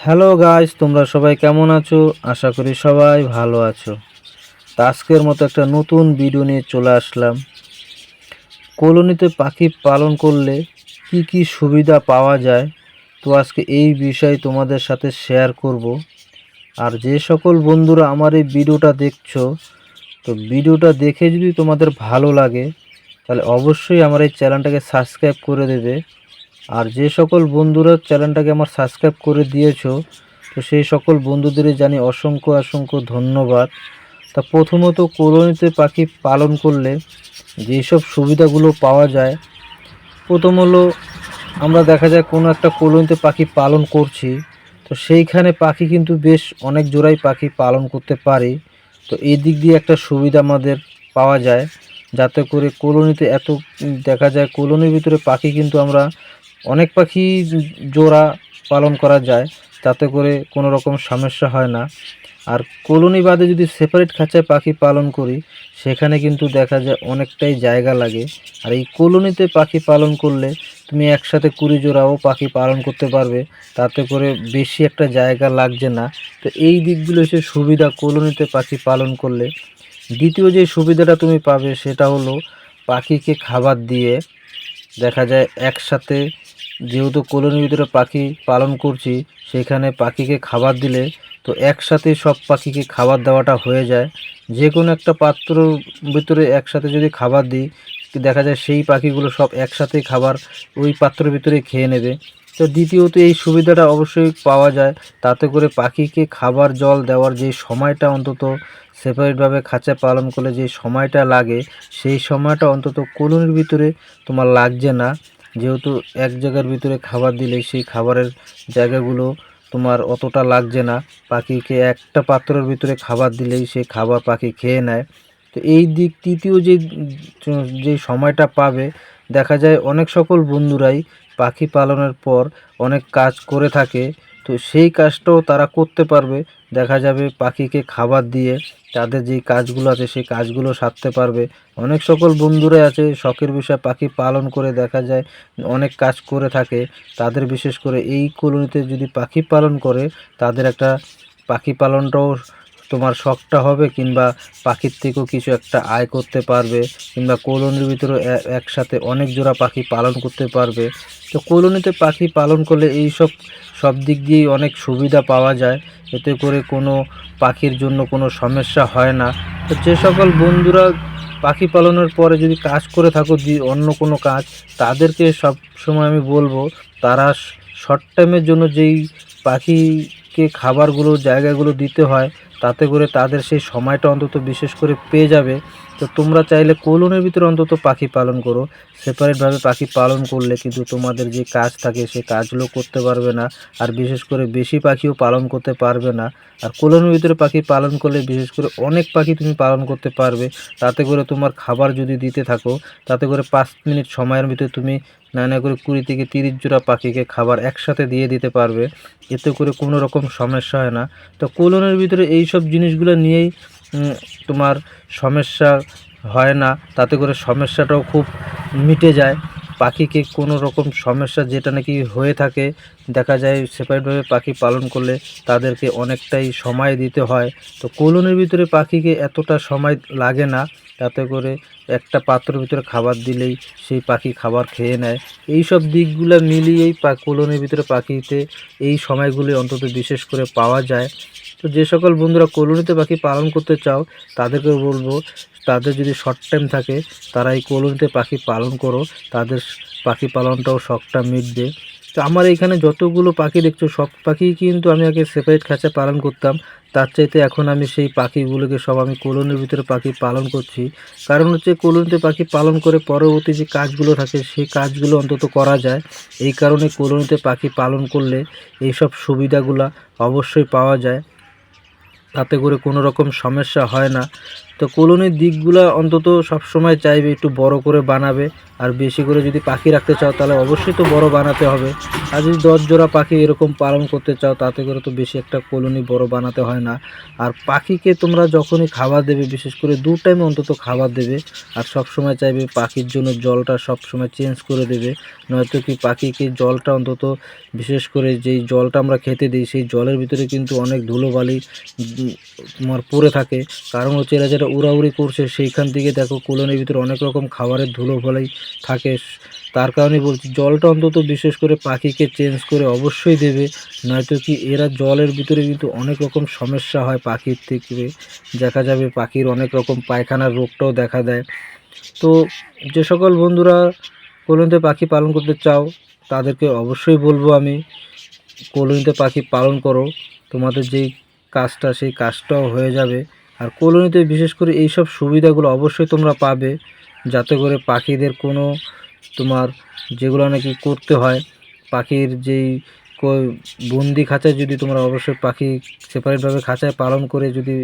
Hello guys, তোমরা সবাই কেমন আছো? আশা করি সবাই ভালো আছো। তা আজকের মতো একটা নতুন ভিডিও নিয়ে চলে আসলাম। কলোনিতে পাখি পালন করলে কি কি সুবিধা পাওয়া যায়, তো আজকে এই বিষয়ে তোমাদের সাথে শেয়ার করব। আর যে সকল বন্ধুরা আমার এই ভিডিওটা দেখছো, তো ভিডিওটা দেখে যদি তোমাদের ভালো লাগে তাহলে অবশ্যই আমার এই চ্যানেলটাকে সাবস্ক্রাইব করে দেবে। আর যে সকল বন্ধুরা চ্যানেলটাকে আমার সাবস্ক্রাইব করে দিয়েছো, তো সেই সকল বন্ধুদেরই জানি অসংখ্য অসংখ্য ধন্যবাদ। তা প্রথমত কলোনিতে পাখি পালন করলে যেসব সুবিধাগুলো পাওয়া যায়, প্রথম হলো আমরা দেখা যায় কোনো একটা কলোনিতে পাখি পালন করছি, তো সেইখানে পাখি কিন্তু বেশ অনেক জোড়াই পাখি পালন করতে পারি। তো এই দিক দিয়ে একটা সুবিধা আমাদের পাওয়া যায়, যাতে করে কলোনিতে এত দেখা যায় কলোনির ভিতরে পাখি কিন্তু আমরা অনেক পাখি জোড়া পালন করা যায়, তাতে করে কোনো রকম সমস্যা হয় না। আর কলোনি বাদে যদি সেপারেট খাঁচায় পাখি পালন করি, সেখানে কিন্তু দেখা যায় অনেকটাই জায়গা লাগে। আর এই কলোনিতে পাখি পালন করলে তুমি একসাথে 20 জোড়াও পাখি পালন করতে পারবে, তাতে করে বেশি একটা জায়গা লাগছে না। তো এই দিকগুলো হচ্ছে সুবিধা কলোনিতে পাখি পালন করলে। দ্বিতীয় যে সুবিধাটা তুমি পাবে সেটা হলো পাখিকে খাবার দিয়ে দেখা যায় একসাথে, যেহেতু কলোনির ভিতরে পাখি পালন করছি, সেখানে পাখিকে খাবার দিলে তো একসাথে সব পাখিকে খাবার দেওয়াটা হয়ে যায়। যে কোনো একটা পাত্রর ভিতরে একসাথে যদি খাবার দিই, দেখা যায় সেই পাখিগুলো সব একসাথেই খাবার ওই পাত্রের ভিতরে খেয়ে নেবে। তো দ্বিতীয়ত এই সুবিধাটা অবশ্যই পাওয়া যায়, তাতে করে পাখিকে খাবার জল দেওয়ার যে সময়টা অন্তত সেপারেটভাবে খাঁচা পালন করলে যে সময়টা লাগে, সেই সময়টা অন্তত কলোনির ভিতরে তোমার লাগছে না। যেহেতু এক জায়গার ভিতরে খাবার দিলে সেই খাবারের জায়গাগুলো তোমার অতটা লাগছে না, পাখিকে একটা পাত্রের ভিতরে খাবার দিলেই সেই খাবার পাখি খেয়ে নেয়। তো এই দিক তৃতীয় যে সময়টা পাবে, দেখা যায় অনেক সকল বন্ধুরাই পাখি পালনের পর অনেক কাজ করে থাকে, তো সেই কাজটাও তারা করতে পারবে। দেখা যাবে পাখিকে খাবার দিয়ে তাদের যেই কাজগুলো আছে সেই কাজগুলো সারতে পারবে। অনেক সকল বন্ধুরাই আছে শখের বিষয় পাখি পালন করে দেখা যায় অনেক কাজ করে থাকে, তাদের বিশেষ করে এই কলোনিতে যদি পাখি পালন করে, তাদের একটা পাখি পালনটাও তোমার শখটা হবে, কিংবা পাখির থেকেও কিছু একটা আয় করতে পারবে, কিংবা কলোনির ভিতরে একসাথে অনেক জোড়া পাখি পালন করতে পারবে। তো কলোনিতে পাখি পালন করলে এই সব দিক দিয়েই অনেক সুবিধা পাওয়া যায়, এতে করে কোনো পাখির জন্য কোনো সমস্যা হয় না। তো যে সকল বন্ধুরা পাখি পালনের পরে যদি কাজ করে থাকো অন্য কোনো কাজ, তাদেরকে সব সময় আমি বলবো তারা শর্ট টাইমের জন্য যেই পাখিকে খাবারগুলো জায়গাগুলো দিতে হয়, তাতে করে তাদের সেই সময়টা অন্তত বিশেষ করে পেয়ে যাবে। তো তোমরা চাইলে কলোনির ভিতরে অন্তত পাখি পালন করো। সেপারেটভাবে পাখি পালন করলে কিন্তু তোমাদের যে কাজ থাকে সেই কাজগুলো করতে পারবে না, আর বিশেষ করে বেশি পাখিও পালন করতে পারবে না। আর কলোনির ভিতরে পাখি পালন করলে বিশেষ করে অনেক পাখি তুমি পালন করতে পারবে, তাতে করে তোমার খাবার যদি দিতে থাকো, তাতে করে 5 মিনিট সময়ের ভিতরে তুমি না না করে 20 থেকে 30 জোড়া পাখিকে খাবার একসাথে দিয়ে দিতে পারবে, এতে করে কোনো রকম সমস্যা হয় না। তো কলোনির ভিতরে এই সব জিনিসগুলো নিয়েই তোমার সমস্যা হয় না, তাতে করে সমস্যাটাও খুব মিটে যায়। পাখিকে কোনো রকম সমস্যা যেটা নাকি হয়ে থাকে, দেখা যায় সেপারেটভাবে পাখি পালন করলে তাদেরকে অনেকটাই সময় দিতে হয়। তো কলোনির ভিতরে পাখিকে এতটা সময় লাগে না, তাতে করে একটা পাত্রের ভিতরে খাবার দিলেই সেই পাখি খাবার খেয়ে নেয়। এই সব দিকগুলো মিলিয়েই কলোনির ভিতরে পাখিতে এই সময়গুলি অন্তত বিশেষ করে পাওয়া যায়। তো যে সকল বন্ধুরা কলোনিতে পাখি পালন করতে চাও, তাদেরকে বলবো তাদের যদি শর্ট টাইম থাকে তারা এই কলোনিতে পাখি পালন করো, তাদের পাখি পালনটাও শখটা মিটবে। তো আমার এইখানে যতগুলো পাখি দেখছো সব পাখি কিন্তু আমি আগে সেপারেট খাঁচা পালন করতাম, তার চাইতে এখন আমি সেই পাখিগুলোকে সব আমি কলোনির ভিতরে পাখি পালন করছি। কারণ হচ্ছে কলোনিতে পাখি পালন করে পরবর্তী যে কাজগুলো থাকে সেই কাজগুলো অন্তত করা যায়। এই কারণে কলোনিতে পাখি পালন করলে এইসব সুবিধাগুলো অবশ্যই পাওয়া যায়, তাতে করে কোনো রকম সমস্যা হয় না। তো কলোনির দিকগুলো অন্তত সবসময় চাইবে একটু বড় করে বানাবে। আর বেশি করে যদি পাখি রাখতে চাও তাহলে অবশ্যই তো বড় বানাতে হবে। আর যদি 10 জোড়া পাখি এরকম পালন করতে চাও তাতে করে তো বেশি একটা কলোনি বড় বানাতে হয় না। আর পাখিকে তোমরা যখনই খাবার দেবে বিশেষ করে 2 টাইম অন্তত খাবার দেবে। আর সব সময় চাইবে পাখির জন্য জলটা সব সময় চেঞ্জ করে দেবে। নয়তো কি পাখিকে জলটা অন্তত বিশেষ করে যেই জলটা আমরা খেতে দিই সেই জলের ভিতরে কিন্তু অনেক ধুলোবালি তোমার পড়ে থাকে। কারণ হচ্ছে এরা যেটা উড়াউড়ি করছে সেইখান থেকে দেখো কলোনির ভিতরে অনেক রকম খাবারের ধুলোবালি থাকে। তার কারণে বলছি জলটা অন্তত বিশেষ করে পাখিকে চেঞ্জ করে অবশ্যই দেবে। নয়তো কি এরা জলের ভিতরে কিন্তু অনেক রকম সমস্যা হয় পাখির থেকে। দেখা যাবে পাখির অনেক রকম পায়খানার রোগটাও দেখা দেয়। তো যে সকল বন্ধুরা কলোনিতে পাখি পালন করতে চাও তাদেরকে অবশ্যই বলবো আমি, কলোনিতে পাখি পালন করো। তোমাদের যেই কাজটা সেই কাজটাও হয়ে যাবে। আর কলোনিতে বিশেষ করে এই সব সুবিধাগুলো অবশ্যই তোমরা পাবে, যাতে করে পাখিদের কোনো তোমার যেগুলো নাকি করতে হয় পাখির যেই বন্দি খাঁচায় যদি তোমরা অবশ্যই পাখি সেপারেটভাবে খাঁচায় পালন করে যদি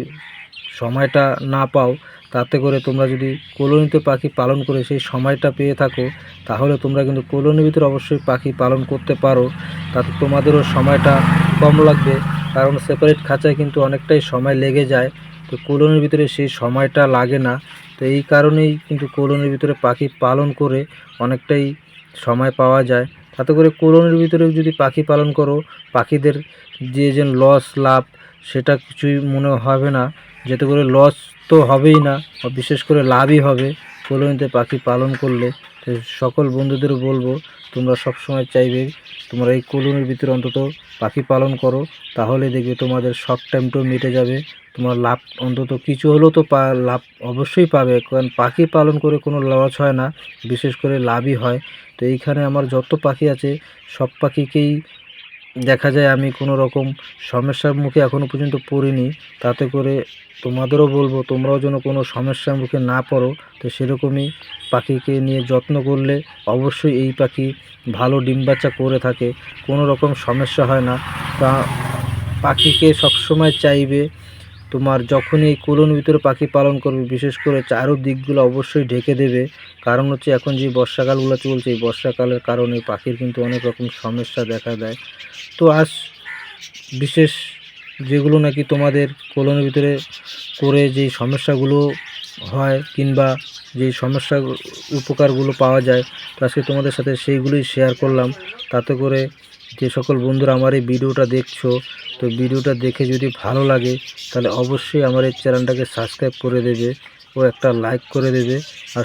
সময়টা না পাও, তাতে করে তোমরা যদি কলোনিতে পাখি পালন করে সেই সময়টা পেয়ে থাকো তাহলে তোমরা কিন্তু কলোনির ভিতরে অবশ্যই পাখি পালন করতে পারো। তাতে তোমাদেরও সময়টা কম লাগবে, কারণ সেপারেট খাঁচায় কিন্তু অনেকটাই সময় লেগে যায়। তো কলোনির ভিতরে সেই সময়টা লাগে না। তো এই কারণেই কিন্তু কলোনির ভিতরে পাখি পালন করে অনেকটাই সময় পাওয়া যায়। তাতে করে কলোনির ভিতরে যদি পাখি পালন করো পাখিদের যে লস লাভ সেটা কিছুই মনে হবে না। যাতে করে লস তো হবেই না, বিশেষ করে লাভই হবে কলোনিতে পাখি পালন করলে। তো সকল বন্ধুদের বলবো তোমরা সবসময় চাইবে তোমরা এই কলোনির ভিতরে অন্তত পাখি পালন করো, তাহলে দেখবে তোমাদের শখ টাইমটাও মিটে যাবে। তোমার লাভ অন্তত কিছু হলেও তো লাভ অবশ্যই পাবে, কারণ পাখি পালন করে কোনো লস হয় না, বিশেষ করে লাভই হয়। তো এইখানে আমার যত পাখি আছে সব পাখিকেই দেখা যায় আমি কোনো রকম সমস্যার মুখে এখনও পর্যন্ত পড়িনি। তাতে করে তোমাদেরও বলবো তোমরাও যেন কোনো সমস্যার মুখে না পড়ো। তো সেরকমই পাখিকে নিয়ে যত্ন করলে অবশ্যই এই পাখি ভালো ডিম বাচ্চা করে থাকে, কোনো রকম সমস্যা হয় না। তা পাখিকে সবসময় চাইবে তোমার যখনই এই কলোনির ভিতরে পাখি পালন করবে বিশেষ করে চারোদিকগুলো অবশ্যই ঢেকে দেবে। কারণ হচ্ছে এখন যে বর্ষাকালগুলো চলছে এই বর্ষাকালের কারণে পাখির কিন্তু অনেক রকম সমস্যা দেখা দেয়। তো আজ বিশেষ যেগুলো নাকি তোমাদের কলোনির ভিতরে করে যেই সমস্যাগুলো হয় কিংবা যেই সমস্যা উপকারগুলো পাওয়া যায়, তো আজকে তোমাদের সাথে সেইগুলোই শেয়ার করলাম। তাতে করে যে সকল বন্ধুরা আমার এই ভিডিওটা দেখছো, তো ভিডিওটা দেখে যদি ভালো লাগে তাহলে অবশ্যই আমার এই চ্যানেলটাকে সাবস্ক্রাইব করে দেবে ও একটা লাইক করে দেবে। আর